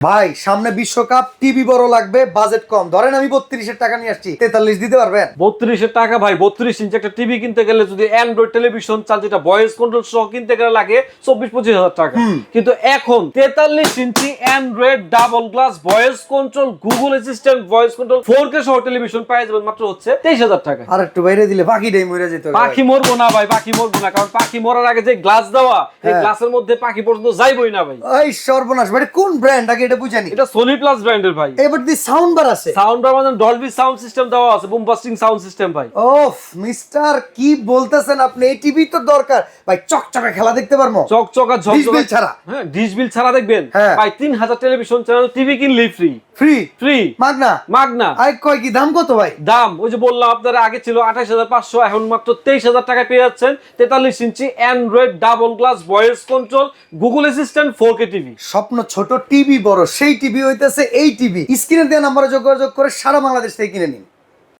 ভাই সামনে বিশ্বকাপ, টিভি বড় লাগবে, বাজেট কম, ধরেন আমি 32 টাকা নিয়ে আসছি, 43 দিতে পারবেন? 32 টাকা ভাই, 32 ইঞ্চি একটা টিভি কিনতে গেলে যদি অ্যান্ড্রয়েড টেলিভিশন চাল, যেটা ভয়েস কন্ট্রোল সহ কিনতে গেলে লাগে 24-25 হাজার টাকা। কিন্তু এখন 43 inch android double glass voice control, Google assistant voice control 4K সহ টেলিভিশন পাওয়া যাবে মাত্র হচ্ছে 23,000 টাকা। আর একটু বাইরে দিলে পাখিটাই মরে যেত। পাখি মরবো না ভাই, পাখি মরবো না, কারণ পাখি মরার আগে যে গ্লাস দেওয়া, এই গ্লাসের মধ্যে পাখি পর্যন্ত যাইবই না ভাই। ওই সর্বনাশ ভাই, কোন ব্র্যান্ড আগে এটা বুঝানি? এটা সোনি প্লাস ব্র্যান্ডের ভাই। এবার দি সাউন্ড বার আছে, সাউন্ড বার মানে ডলবি সাউন্ড সিস্টেম দেওয়া আছে, বুম বাস্টিং সাউন্ড সিস্টেম ভাই। ওফ মিস্টার, কি বলতেছেন আপনি? এই টিভি তো দরকার ভাই, চকচকে খেলা দেখতে পারবো, চকচকা ডিশ বিল ছাড়া। হ্যাঁ, ডিশ বিল ছাড়া দেখবেন হ্যাঁ। ভাই। 3000 টেলিভিশন চ্যানেল টিভি কিনলেই ফ্রি। ফ্রি ফ্রি মাগনা? মাগনা। আই কয় কি দাম কত ভাই? দাম ওই যে বললাম আপনারা, আগে ছিল 28,500, এখন মাত্র 23,000 টাকায় পেয়ে যাচ্ছেন 43 inch android double glass voice control Google assistant 4K TV. স্বপ্ন ছোট, টিভি বড়, সেই টিভি হইতেছে এই টিভি। স্ক্রিনে দেওয়া নাম্বারে যোগাযোগ করে সারা বাংলাদেশ থেকে কিনে নিন।